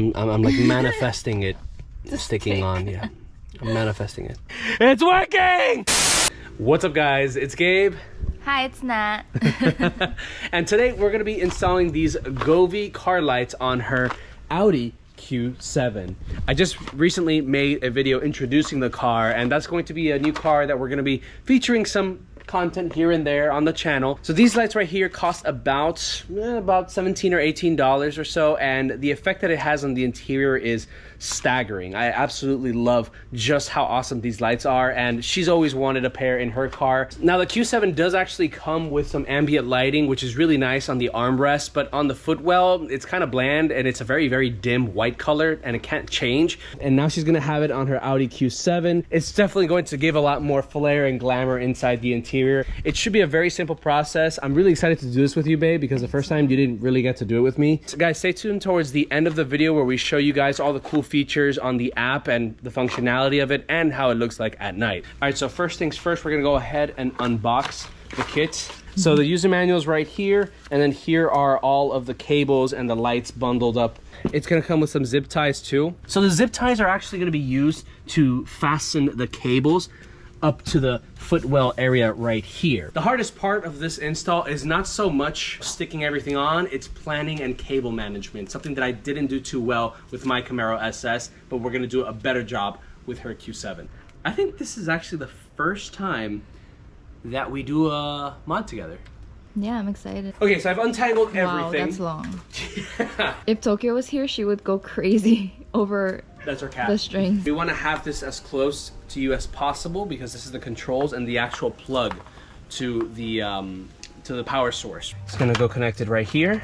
I'm like manifesting it sticking on. Yeah, I'm manifesting it. It's working! What's up, guys? It's Gabe. Hi, it's Nat. And today we're gonna be installing these Govee car lights on her Audi Q7. I just recently made a video introducing the car, and that's going to be a new car that we're going to be featuring some content here and there on the channel. So these lights right here cost about $17 or $18 or so, and the effect that it has on the interior is staggering. I absolutely love just how awesome these lights are, and she's always wanted a pair in her car. Now the Q7 does actually come with some ambient lighting, which is really nice on the armrest, but on the footwell it's kind of bland, and it's a very dim white color, and it can't change. And now she's gonna have it on her Audi Q7. It's definitely going to give a lot more flair and glamour inside the interior. It should be a very simple process. I'm really excited to do this with you, babe, because the first time you didn't really get to do it with me. So guys, stay tuned towards the end of the video where we show you guys all the cool features on the app and the functionality of it and how it looks like at night. All right, so first things first, we're gonna go ahead and unbox the kit. So the user manual is right here, and then here are all of the cables and the lights bundled up. It's gonna come with some zip ties too. So the zip ties are actually gonna be used to fasten the cables up to the footwell area right here. The hardest part of this install is not so much sticking everything on, it's planning and cable management, something that I didn't do too well with my Camaro SS, but we're gonna do a better job with her Q7. I think this is actually the first time that we do a mod together. Yeah, I'm excited. Okay, so I've untangled Wow, everything. that's long. Yeah. If Tokyo was here, she would go crazy over That's our cat. the strings. We want to have this as close to you as possible because this is the controls and the actual plug to the power source. It's gonna go connected right here.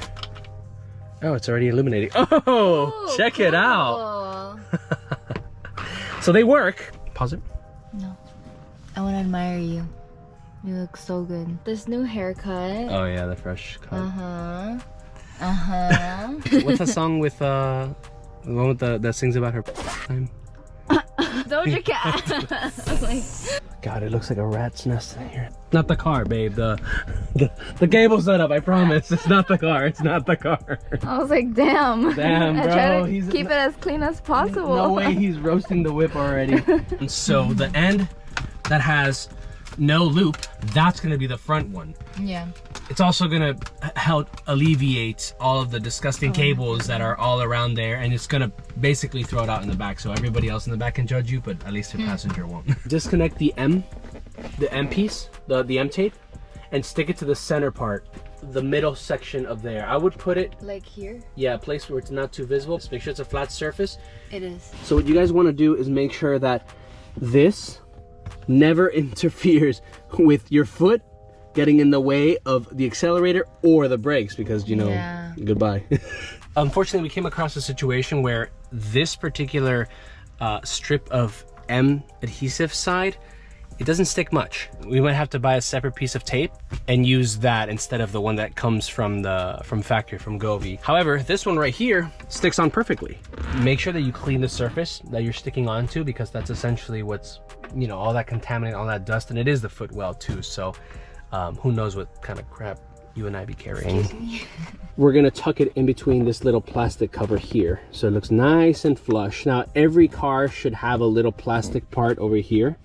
Oh, it's already illuminating. Oh, check it out. So they work. Pause it. No, I want to admire you. You look so good. This new haircut. Oh yeah, the fresh cut. What's that song with the one with that sings about her time? Doja Cat. Like, God, it looks like a rat's nest in here. Not the car, babe. The cable's not up. I promise. It's not the car. It's not the car. I was like, damn. Damn, I bro. try to keep it as clean as possible. No way. He's roasting the whip already. And so the end that has no loop, that's gonna be the front one. Yeah. It's also gonna help alleviate all of the disgusting cables that are all around there, and it's gonna basically throw it out in the back so everybody else in the back can judge you, but at least your passenger won't. Disconnect the M piece, the M tape, and stick it to the center part, the middle section of there. I would put it Like here? yeah, a place where it's not too visible. Just make sure it's a flat surface. It is. So what you guys want to do is make sure that this never interferes with your foot getting in the way of the accelerator or the brakes, because you know, Yeah. goodbye. Unfortunately, we came across a situation where this particular strip of M adhesive side, it doesn't stick much. We might have to buy a separate piece of tape and use that instead of the one that comes from factory, from Govee. However, this one right here sticks on perfectly. Make sure that you clean the surface that you're sticking onto, because that's essentially what's, you know, all that contaminant, all that dust, and it is the footwell too. So who knows what kind of crap you and I be carrying. We're gonna tuck it in between this little plastic cover here, so it looks nice and flush. Now every car should have a little plastic part over here.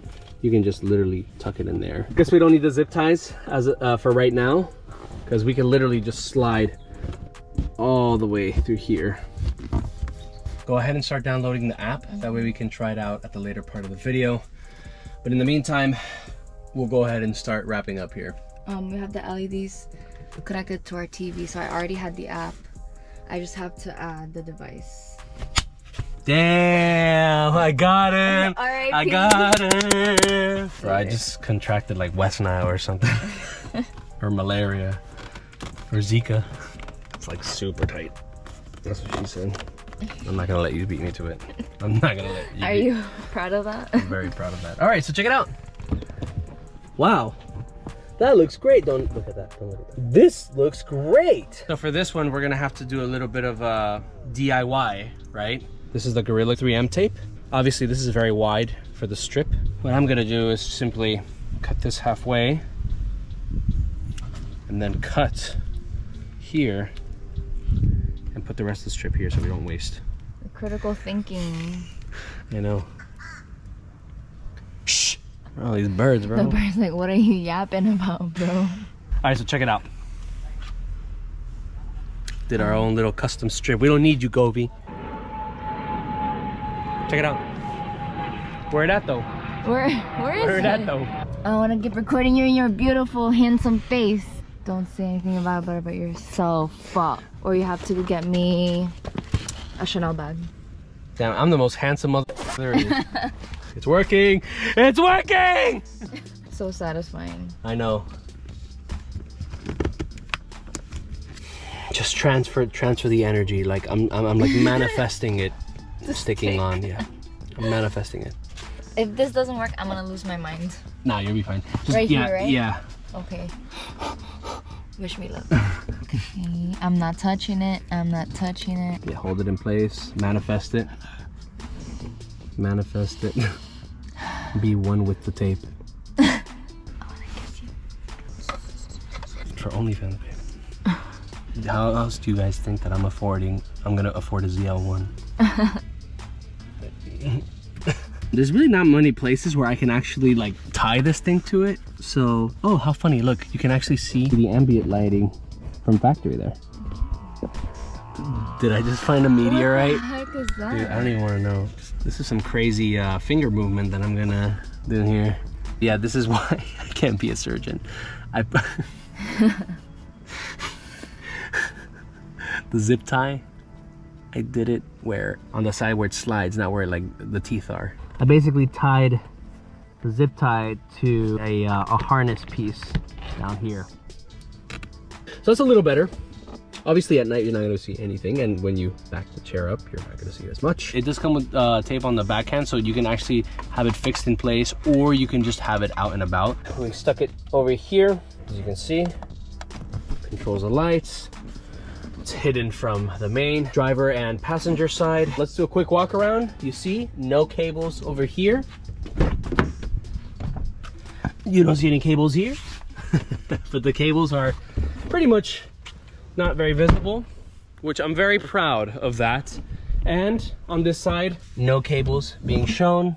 You can just literally tuck it in there. I guess we don't need the zip ties as for right now, because we can literally just slide all the way through here. Go ahead and start downloading the app. That way we can try it out at the later part of the video. But in the meantime, we'll go ahead and start wrapping up here. We have the LEDs connected to our TV, so I already had the app. I just have to add the device. Damn, I got him. R.I.P. I got him. Bro, I just contracted like West Nile or something. Or malaria. Or Zika. It's like super tight. That's what she said. I'm not gonna let you beat me to it. I'm not gonna let you. Are you proud of that? I'm very proud of that. All right, so check it out. Wow, that looks great. Don't look at that. Don't look at that. This looks great. So for this one, we're gonna have to do a little bit of DIY, right? This is the Gorilla 3M tape. Obviously, this is very wide for the strip. What I'm gonna do is simply cut this halfway and then cut here and put the rest of the strip here so we don't waste. critical thinking. I know. Shh. Oh, these birds, bro. The bird's like, what are you yapping about, bro? All right, so check it out. Did our own little custom strip. We don't need you, Govee. Check it out. Where it at, though? Where is Where it? it at, though? I want to keep recording you in your beautiful, handsome face. Don't say anything about yourself. Or you have to get me a Chanel bag. Damn, I'm the most handsome mother there is. It's working! It's working! So satisfying. I know. Just transfer the energy. Like I'm like manifesting it, sticking on. Yeah, I'm manifesting it. If this doesn't work, I'm gonna lose my mind. Nah, you'll be fine. Just, Right yeah, here, right? Yeah. Okay. Wish me luck. Okay. I'm not touching it. I'm not touching it. Yeah, hold it in place. Manifest it. Manifest it. Be one with the tape. I wanna kiss you. For OnlyFans, babe. How else do you guys think that I'm gonna afford a ZL1? There's really not many places where I can actually like tie this thing to it. So, oh, how funny. Look, you can actually see the ambient lighting from factory there. Did I just find a meteorite? What the heck is that? Dude, I don't even want to know. This is some crazy finger movement that I'm gonna do here. Yeah, this is why I can't be a surgeon. The zip tie, I did it where on the side where it slides, not where like the teeth are. I basically tied the zip tie to a harness piece down here. So that's a little better. Obviously at night you're not going to see anything, and when you back the chair up you're not going to see as much. It does come with tape on the backhand, so you can actually have it fixed in place, or you can just have it out and about. We stuck it over here, as you can see. Controls the lights. It's hidden from the main driver and passenger side. Let's do a quick walk around. You see, no cables over here. You don't see any cables here, but the cables are pretty much not very visible, which I'm very proud of that. And on this side, no cables being shown.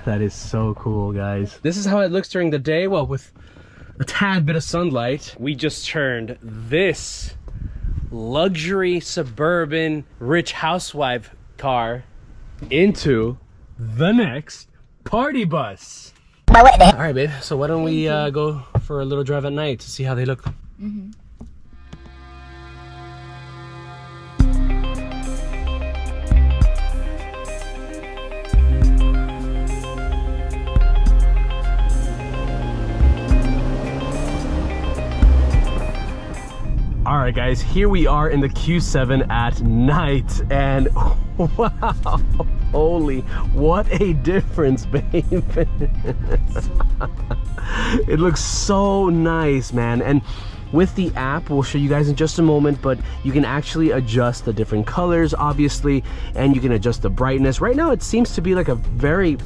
That is so cool, guys. This is how it looks during the day. Well, with a tad bit of sunlight. We just turned this luxury suburban rich housewife car into the next party bus. All right, babe. So why don't we go for a little drive at night to see how they look? Mm-hmm. All right, guys, here we are in the Q7 at night, and wow, holy, what a difference, babe. It looks so nice, man. And with the app, we'll show you guys in just a moment, but you can actually adjust the different colors, obviously, and you can adjust the brightness. Right now, it seems to be like a very,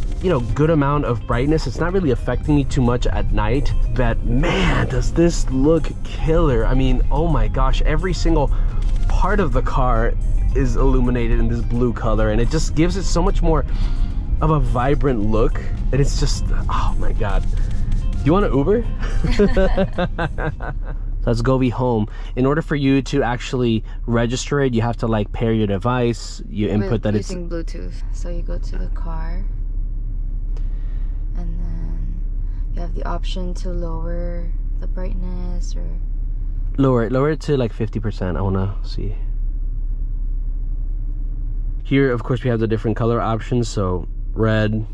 good amount of brightness. It's not really affecting me too much at night, but man, does this look killer. I mean, oh my gosh, every single part of the car is illuminated in this blue color, and it just gives it so much more of a vibrant look. And it's just, oh my God. Do you want to Uber? Let's Govee home. In order for you to actually register it, you have to like pair your device. You input that it's using Bluetooth. So you go to the car, and then you have the option to lower the brightness or lower it to like 50%. I want to see. Here, of course, we have the different color options. So red.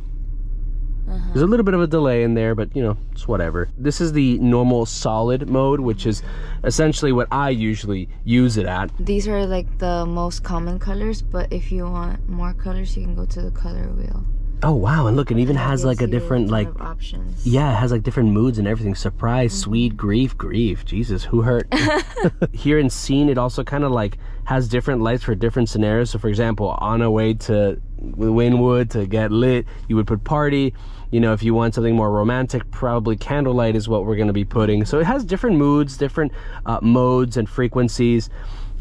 There's a little bit of a delay in there, but it's whatever. This is the normal solid mode, which is essentially what I usually use it at. These are like the most common colors, but if you want more colors, you can go to the color wheel. Oh wow, and look, it even has like a different like options. Yeah, it has like different moods and everything. Surprise, sweet, grief. Jesus, who hurt? Here in scene, it also kind of like has different lights for different scenarios. So for example, on a way to Wynwood to get lit, you would put party. If you want something more romantic, probably candlelight is what we're going to be putting. So it has different moods, different modes and frequencies.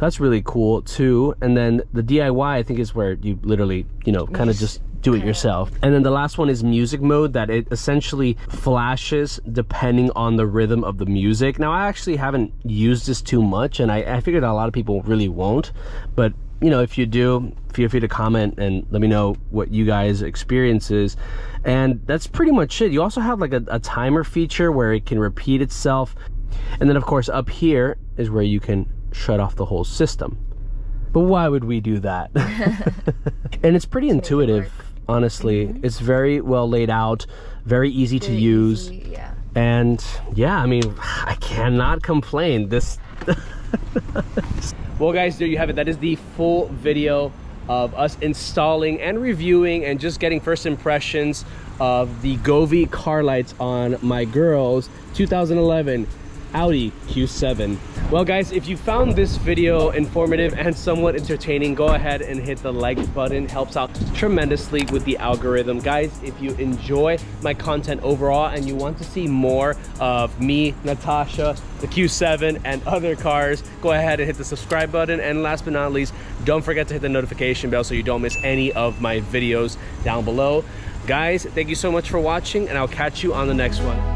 That's really cool too. And then the DIY, I think, is where you literally, you know, kind of just do it yourself. And then the last one is music mode, that it essentially flashes depending on the rhythm of the music. Now, I actually haven't used this too much, and I figured a lot of people really won't, but you know, if you do, feel free to comment and let me know what you guys experiences. And that's pretty much it. You also have like a timer feature where it can repeat itself. And then of course up here is where you can shut off the whole system. But why would we do that? And it's pretty intuitive, honestly. It's very well laid out, very easy to use. Yeah. And yeah, I mean, I cannot complain. This well guys, there you have it. That is the full video of us installing and reviewing and just getting first impressions of the Govee car lights on my girl's 2011 Audi Q7. Well guys, if you found this video informative and somewhat entertaining, go ahead and hit the like button. Helps out tremendously with the algorithm. Guys, if you enjoy my content overall and you want to see more of me, Natasha, the Q7 and other cars, go ahead and hit the subscribe button. And last but not least, don't forget to hit the notification bell so you don't miss any of my videos down below. Guys, thank you so much for watching, and I'll catch you on the next one.